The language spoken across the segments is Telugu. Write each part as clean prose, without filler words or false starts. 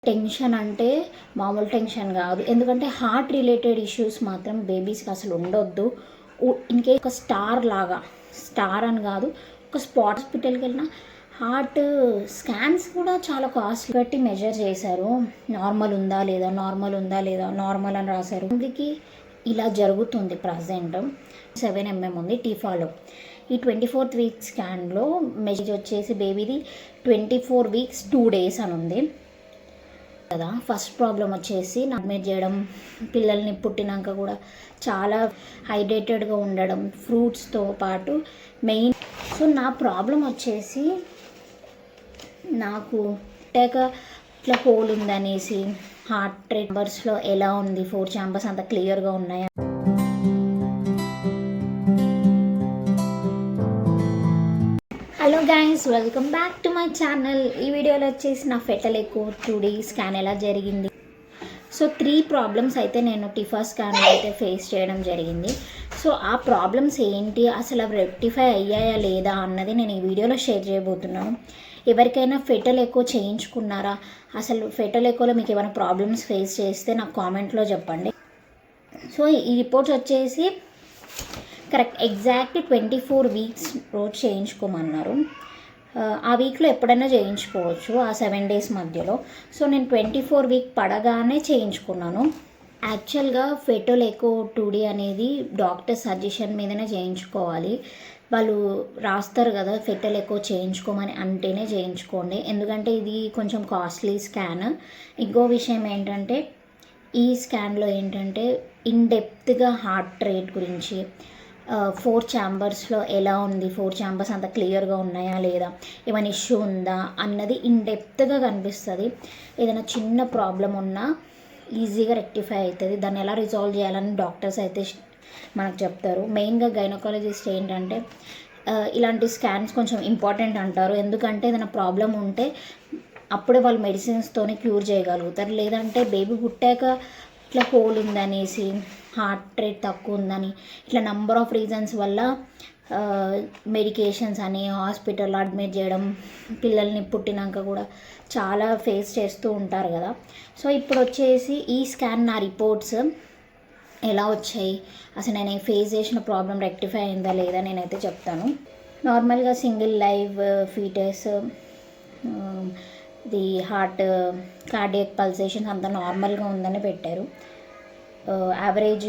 టెన్షన్ అంటే మామూలు టెన్షన్ కాదు. ఎందుకంటే హార్ట్ రిలేటెడ్ ఇష్యూస్ మాత్రం బేబీస్కి అసలు ఉండొద్దు. ఇంకే ఒక స్టార్ అని కాదు, ఒక స్పాట్ హాస్పిటల్కి వెళ్ళిన హార్ట్ స్కాన్స్ కూడా చాలా కాస్ట్ బట్టి మెజర్ చేశారు. నార్మల్ ఉందా లేదా నార్మల్ అని రాశారు. అందుకే ఇలా జరుగుతుంది. ప్రజెంట్ 7 mm ఉంది టీఫాలో. ఈ 24th వీక్ స్కాన్లో మెసేజ్ వచ్చేసి బేబీది 24 weeks 2 days అని ఉంది కదా. ఫస్ట్ ప్రాబ్లం వచ్చేసి అడ్మిట్ చేయడం, పిల్లల్ని పుట్టినాక కూడా చాలా హైడ్రేటెడ్గా ఉండడం, ఫ్రూట్స్తో పాటు మెయిన్. సో నా ప్రాబ్లం వచ్చేసి నాకు ఇట్లా హోల్ ఉందనేసి హార్ట్ రేట్ నంబర్స్లో ఎలా ఉంది, 4 chambers అంత క్లియర్గా ఉన్నాయా. Hello guys, welcome back to my channel. ఈ వీడియోలో వచ్చేసి నా ఫెటల్ ఎకో 2D స్కాన్ ఎలా జరిగింది. సో 3 ప్రాబ్లమ్స్ అయితే నేను టిఫా స్కాన్లో అయితే ఫేస్ చేయడం జరిగింది. సో ఆ ప్రాబ్లమ్స్ ఏంటి, అసలు అవి రెక్టిఫై అయ్యాయా లేదా అన్నది నేను ఈ వీడియోలో షేర్ చేయబోతున్నాను. ఎవరికైనా ఫెటల్ ఎకో చేయించుకున్నారా, అసలు ఫెటల్ ఎకోలో మీకు ఏమైనా ప్రాబ్లమ్స్ ఫేస్ చేస్తే నాకు కామెంట్లో చెప్పండి. సో ఈ రిపోర్ట్స్ వచ్చేసి కరెక్ట్ ఎగ్జాక్ట్ 24 weeks రోజు చేయించుకోమన్నారు. ఆ వీక్లో ఎప్పుడైనా చేయించుకోవచ్చు, ఆ 7 days మధ్యలో. సో నేను 24 week పడగానే చేయించుకున్నాను. యాక్చువల్గా ఫెటల్ ఎకో 2D అనేది డాక్టర్ సజెషన్ మీదనే చేయించుకోవాలి. వాళ్ళు రాస్తారు కదా ఫెటల్ ఎకో చేయించుకోమని, అంటేనే చేయించుకోండి. ఎందుకంటే ఇది కొంచెం కాస్ట్లీ స్కాన్. ఇంకో విషయం ఏంటంటే ఈ స్కాన్లో ఏంటంటే ఇన్డెప్త్గా హార్ట్ రేట్ గురించి, 4 chambersలో ఎలా ఉంది, 4 chambers అంత క్లియర్గా ఉన్నాయా లేదా, ఏమైనా ఇష్యూ ఉందా అన్నది ఇన్డెప్త్గా కనిపిస్తుంది. ఏదైనా చిన్న ప్రాబ్లం ఉన్నా ఈజీగా రెక్టిఫై అవుతుంది. దాన్ని ఎలా రిజాల్వ్ చేయాలని డాక్టర్స్ అయితే మనకు చెప్తారు. మెయిన్గా గైనకాలజిస్ట్ ఏంటంటే ఇలాంటి స్కాన్స్ కొంచెం ఇంపార్టెంట్ అంటారు. ఎందుకంటే ఏదైనా ప్రాబ్లం ఉంటే అప్పుడే వాళ్ళు మెడిసిన్స్తోనే క్యూర్ చేయగలుగుతారు. లేదంటే బేబీ పుట్టాక ఇట్లా హోల్ ఉందనేసి, హార్ట్ రేట్ తక్కువ ఉందని, ఇట్లా నంబర్ ఆఫ్ రీజన్స్ వల్ల మెడికేషన్స్ అని హాస్పిటల్లో అడ్మిట్ చేయడం, పిల్లల్ని పుట్టినాక కూడా చాలా ఫేస్ చేస్తూ ఉంటారు కదా. సో ఇప్పుడు వచ్చేసి ఈ స్కాన్ నా రిపోర్ట్స్ ఎలా వచ్చాయి, అసలు నేను ఫేస్ చేసిన ప్రాబ్లం రెక్టిఫై అయిందా లేదా నేనైతే చెప్తాను. నార్మల్గా single live foetus, the heart cardiac pulsations అంతా నార్మల్గా ఉందని పెట్టారు. యావరేజ్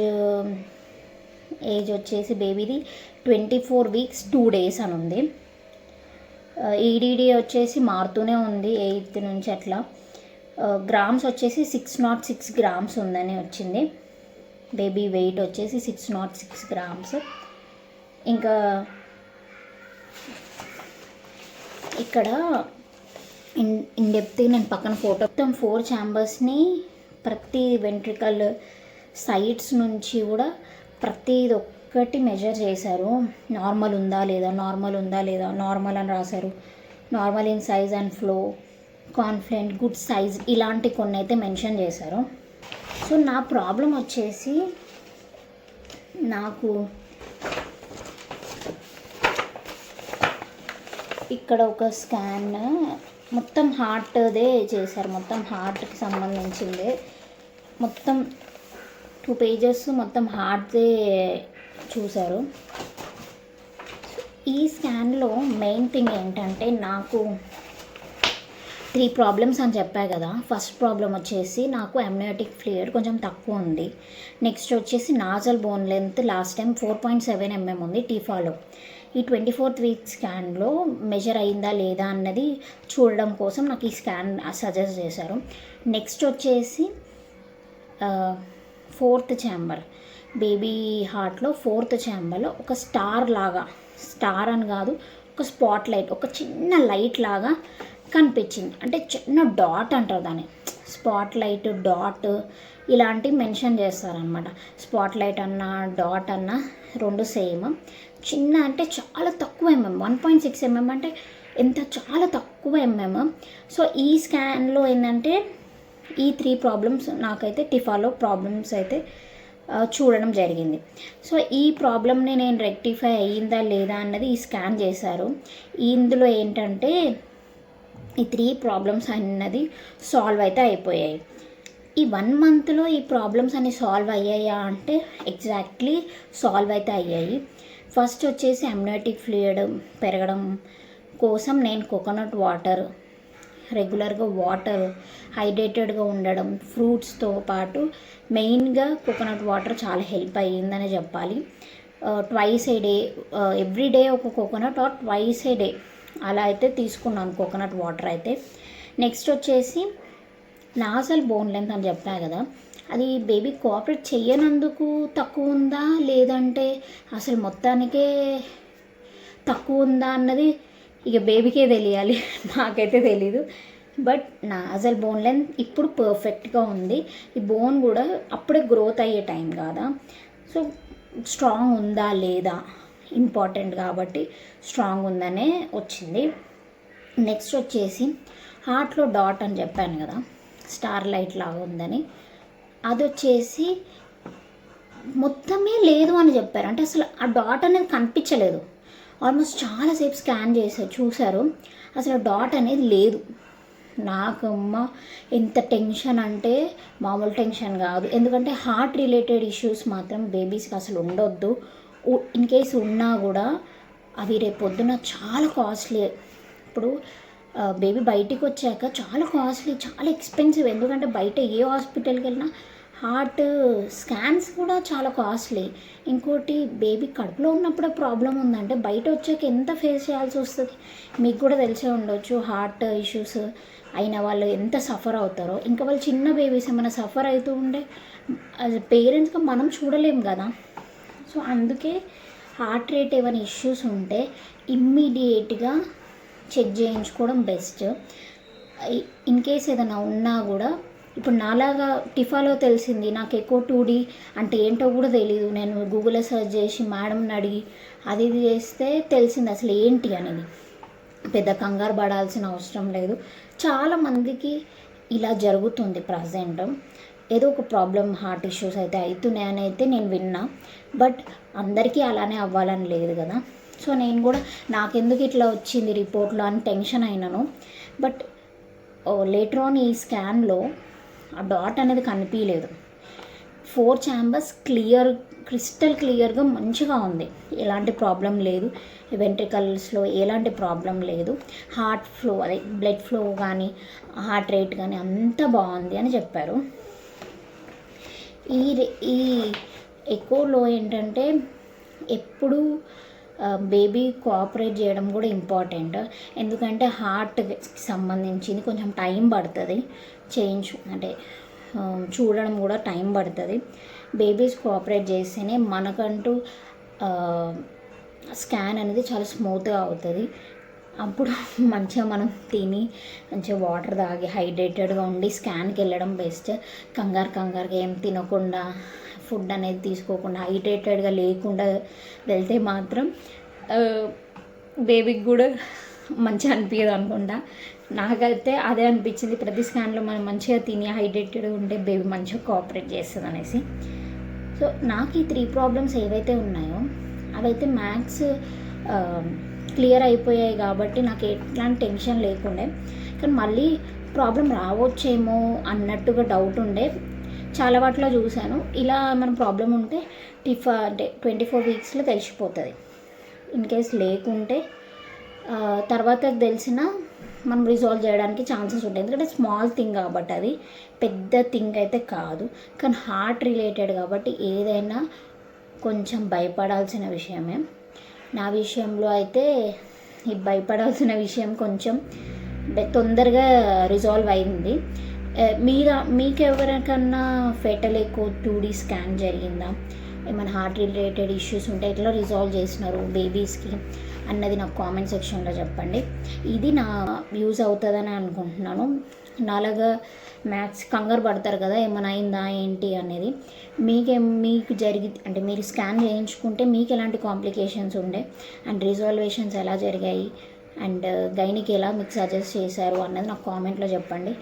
ఏజ్ వచ్చేసి బేబీది 24 weeks 2 days అని ఉంది. ఈడీడీ వచ్చేసి మారుతూనే ఉంది 8th నుంచి అట్లా. గ్రామ్స్ వచ్చేసి 606 grams ఉందని వచ్చింది. బేబీ వెయిట్ వచ్చేసి 606 grams. ఇంకా ఇక్కడ ఇన్డెప్త్ నేను పక్కన ఫోటో, మొత్తం 4 chambersని ప్రతి వెంట్రికల్ సైడ్స్ నుంచి కూడా ప్రతిది ఒక్కటి మెజర్ చేశారు. నార్మల్ ఉందా లేదా నార్మల్ అని రాశారు. Normal in size and flow, confident, good size, ఇలాంటి కొన్ని అయితే మెన్షన్ చేశారు. సో నా ప్రాబ్లం వచ్చేసి నాకు ఇక్కడ ఒక స్కాన్ మొత్తం హార్ట్దే చేశారు. మొత్తం హార్ట్కి సంబంధించిందే, మొత్తం 2 pages మొత్తం హార్ట్దే చూశారు. ఈ స్కాన్లో మెయిన్ థింగ్ ఏంటంటే నాకు 3 problems అని చెప్పా కదా. ఫస్ట్ ప్రాబ్లం వచ్చేసి నాకు అమ్నియోటిక్ ఫ్లూయిడ్ కొంచెం తక్కువ ఉంది. నెక్స్ట్ వచ్చేసి nasal bone length last time 4.7 mm ఉంది టీఫాలో. ఈ 24th week స్కాన్లో మెజర్ అయిందా లేదా అన్నది చూడడం కోసం నాకు ఈ స్కాన్ సజెస్ట్ చేశారు. నెక్స్ట్ వచ్చేసి 4th chamber, బేబీ హార్ట్లో 4th chamberలో ఒక స్టార్ అని కాదు, ఒక స్పాట్ లైట్, ఒక చిన్న లైట్ లాగా కనిపించింది. అంటే చిన్న డాట్ అంటారు దాన్ని, స్పాట్ లైట్, డాట్ ఇలాంటివి మెన్షన్ చేస్తారనమాట. స్పాట్ లైట్ అన్నా డాట్ అన్నా 2 సేమ్. చిన్న అంటే చాలా తక్కువ mm, 1.6 mm అంటే చాలా తక్కువ mm. సో ఈ స్కాన్లో ఏంటంటే ఈ 3 problems నాకైతే టిఫాలో ప్రాబ్లమ్స్ అయితే చూడడం జరిగింది. సో ఈ ప్రాబ్లమ్ని నేను రెక్టిఫై అయ్యిందా లేదా అన్నది ఈ స్కాన్ చేశారు. ఇందులో ఏంటంటే ఈ 3 ప్రాబ్లమ్స్ అన్నది సాల్వ్ అయితే అయిపోయాయి. ఈ 1 మంత్లో ఈ ప్రాబ్లమ్స్ అన్ని సాల్వ్ అయ్యాయా అంటే ఎగ్జాక్ట్లీ సాల్వ్ అయితే అయ్యాయి. ఫస్ట్ వచ్చేసి అమ్నియోటిక్ ఫ్లూయిడ్ పెరగడం కోసం నేను కోకోనట్ వాటర్, రెగ్యులర్గా వాటర్, హైడ్రేటెడ్గా ఉండడం, ఫ్రూట్స్తో పాటు మెయిన్గా కోకోనట్ వాటర్ చాలా హెల్ప్ అయ్యిందని చెప్పాలి. Twice a day, every day ఒక coconut or twice a day అలా అయితే తీసుకున్నాను కోకోనట్ వాటర్ అయితే. నెక్స్ట్ వచ్చేసి నాజల్ బోన్ లెంత్ అని చెప్పా కదా, అది బేబీ కోఆపరేట్ చేయనందుకు తక్కువ ఉందా లేదంటే అసలు మొత్తానికే తక్కువ ఉందా అన్నది ఇక బేబీకే తెలియాలి, నాకైతే తెలీదు. బట్ నాజల్ బోన్ లెంత్ ఇప్పుడు పర్ఫెక్ట్గా ఉంది. ఈ బోన్ కూడా అప్పుడే గ్రోత్ అయ్యే టైం కాదా, సో స్ట్రాంగ్ ఉందా లేదా ఇంపార్టెంట్ కాబట్టి స్ట్రాంగ్ ఉందనే వచ్చింది. నెక్స్ట్ వచ్చేసి హార్ట్లో డాట్ అని చెప్పాను కదా, స్టార్ లైట్ లాగా ఉందని, అది వచ్చేసి మొత్తమే లేదు అని చెప్పారు. అంటే అసలు ఆ డాట్ అనేది కనిపించలేదు. ఆల్మోస్ట్ చాలాసేపు స్కాన్ చేశారు, చూశారు, అసలు డాట్ అనేది లేదు. నాకు అమ్మ ఎంత టెన్షన్ అంటే మామూలు టెన్షన్ కాదు. ఎందుకంటే హార్ట్ రిలేటెడ్ ఇష్యూస్ మాత్రం బేబీస్కి అసలు ఉండొద్దు. ఇన్ కేసు ఉన్నా కూడా అవి రేపు పొద్దున చాలా కాస్ట్లీ. ఇప్పుడు బేబీ బయటికి వచ్చాక చాలా కాస్ట్లీ, చాలా ఎక్స్పెన్సివ్. ఎందుకంటే బయట ఏ హాస్పిటల్కి వెళ్ళినా హార్ట్ స్కాన్స్ కూడా చాలా కాస్ట్లీ. ఇంకోటి బేబీ కడుపులో ఉన్నప్పుడే ప్రాబ్లం ఉందంటే బయట వచ్చాక ఎంత ఫేస్ చేయాల్సి వస్తుంది. మీకు కూడా తెలిసే ఉండొచ్చు హార్ట్ ఇష్యూస్ అయిన వాళ్ళు ఎంత సఫర్ అవుతారో. ఇంకా వాళ్ళు చిన్న బేబీస్ ఏమైనా సఫర్ అవుతూ ఉండే పేరెంట్స్గా మనం చూడలేం కదా. సో అందుకే హార్ట్ రేట్ ఏమైనా ఇష్యూస్ ఉంటే ఇమ్మీడియట్గా చెక్ చేయించుకోవడం బెస్ట్. ఇన్ కేస్ ఏదైనా ఉన్నా కూడా, ఇప్పుడు నాలాగా టిఫాలో తెలిసింది, నాకు ఎక్కువ 2D అంటే ఏంటో కూడా తెలీదు. నేను గూగుల్లో సెర్చ్ చేసి మేడంని అడిగి అది ఇది చేస్తే తెలిసింది అసలు ఏంటి అనేది. పెద్ద కంగారు పడాల్సిన అవసరం లేదు. చాలామందికి ఇలా జరుగుతుంది ప్రజెంట్. ఏదో ఒక ప్రాబ్లం, హార్ట్ ఇష్యూస్ అయితే అవుతున్నాయని అయితే నేను విన్నా. బట్ అందరికీ అలానే అవ్వాలని లేదు కదా. సో నేను కూడా నాకెందుకు ఇట్లా వచ్చింది రిపోర్ట్లో అని టెన్షన్ అయినాను. బట్ లేటర్ ఆన్ ఈ స్కాన్లో ఆ డాట్ అనేది కనిపించలేదు. 4 ఛాంబర్స్ క్రిస్టల్ క్లియర్గా మంచిగా ఉంది, ఎలాంటి ప్రాబ్లం లేదు. వెంట్రికల్స్లో ఎలాంటి ప్రాబ్లం లేదు. హార్ట్ ఫ్లో, అదే బ్లడ్ ఫ్లో కానీ హార్ట్ రేట్ కానీ అంతా బాగుంది అని చెప్పారు. ఈ ఎకోలో ఏంటంటే ఎప్పుడు బేబీ కోఆపరేట్ చేయడం కూడా ఇంపార్టెంట్. ఎందుకంటే హార్ట్కి సంబంధించింది కొంచెం టైం పడుతుంది అంటే చూడడం కూడా టైం పడుతుంది. బేబీస్ కోఆపరేట్ చేస్తేనే మనకంటూ స్కాన్ అనేది చాలా స్మూత్గా అవుతుంది. అప్పుడు మంచిగా మనం తిని మంచిగా వాటర్ తాగి హైడ్రేటెడ్గా ఉండి స్కాన్కి వెళ్ళడం బెస్ట్. కంగారుగా ఏం తినకుండా, ఫుడ్ అనేది తీసుకోకుండా, హైడ్రేటెడ్గా లేకుండా వెళ్తే మాత్రం బేబీకి కూడా మంచిగా అనిపించదు అనుకుంటా. నాకైతే అదే అనిపించింది. ప్రతి స్కాన్లో మనం మంచిగా తిని హైడ్రేటెడ్గా ఉంటే బేబీ మంచిగా కోఆపరేట్ చేస్తుంది అనేసి. సో నాకు ఈ 3 ప్రాబ్లమ్స్ ఏవైతే ఉన్నాయో అవైతే మ్యాథ్స్ క్లియర్ అయిపోయాయి కాబట్టి నాకు ఎట్లాంటి టెన్షన్ లేకుండే. కానీ మళ్ళీ ప్రాబ్లం రావచ్చేమో అన్నట్టుగా డౌట్ ఉండే. చాలా వాటిలో చూశాను ఇలా మన ప్రాబ్లం ఉంటే అంటే 24 వీక్స్లో తెలిసిపోతుంది. ఇన్ కేస్ లేకుంటే తర్వాత తెలిసిన మనం రిజాల్వ్ చేయడానికి ఛాన్సెస్ ఉంటాయి. ఎందుకంటే స్మాల్ థింగ్ కాబట్టి, అది పెద్ద థింగ్ అయితే కాదు. కానీ హార్ట్ రిలేటెడ్ కాబట్టి ఏదైనా కొంచెం భయపడాల్సిన విషయమే. నా విషయంలో అయితే ఈ భయపడాల్సిన విషయం కొంచెం తొందరగా రిజాల్వ్ అయింది. మీకు ఎవరికన్నా ఫెటల్ ఎకో 2D స్కాన్ జరిగిందా, ఏమైనా హార్ట్ రిలేటెడ్ ఇష్యూస్ ఉంటే ఎట్లా రిజాల్వ్ చేసినారు బేబీస్కి అన్నది నాకు కామెంట్ సెక్షన్లో చెప్పండి. ఇది నా యూజ్ అవుతుందని అనుకుంటున్నాను. నాలాగా మ్యాథ్స్ కంగారు పడతారు కదా ఏమైనా అయిందా ఏంటి అనేది. మీకు అంటే మీరు స్కాన్ చేయించుకుంటే మీకు ఎలాంటి కాంప్లికేషన్స్ ఉండే అండ్ రిజాల్వేషన్స్ ఎలా జరిగాయి అండ్ గైనికి ఎలా మీకు సజెస్ట్ చేశారు అన్నది నాకు కామెంట్లో చెప్పండి.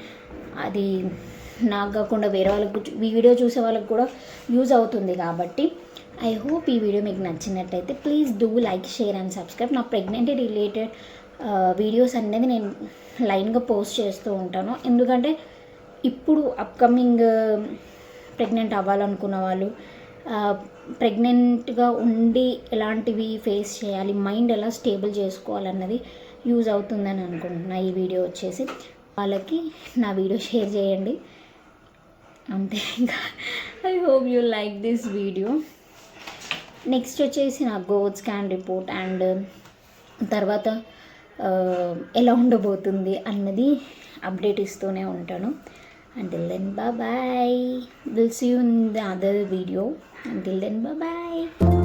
అది నాకు కాకుండా వేరే వాళ్ళకు, ఈ వీడియో చూసే వాళ్ళకి కూడా యూజ్ అవుతుంది కాబట్టి ఐ హోప్ ఈ వీడియో మీకు నచ్చినట్టయితే please do like, share and subscribe. నా ప్రెగ్నెంటీ రిలేటెడ్ వీడియోస్ అనేది నేను లైన్గా పోస్ట్ చేస్తూ ఉంటాను. ఎందుకంటే ఇప్పుడు అప్కమింగ్ ప్రెగ్నెంట్ అవ్వాలనుకున్న వాళ్ళు, ప్రెగ్నెంట్గా ఉండి ఎలాంటివి ఫేస్ చేయాలి, మైండ్ ఎలా స్టేబుల్ చేసుకోవాలన్నది యూజ్ అవుతుందని అనుకుంటున్నా. ఈ వీడియో వచ్చేసి వాళ్ళకి నా వీడియో షేర్ చేయండి అంతే. ఇంకా I hope you like this video. Next వచ్చేసి నా గోత్ స్కాన్ రిపోర్ట్ అండ్ తర్వాత ఎలా ఉండబోతుంది అన్నది అప్డేట్ ఇస్తూనే ఉంటాను. Until then, bye bye. We'll see you in the other video. Until then, bye bye.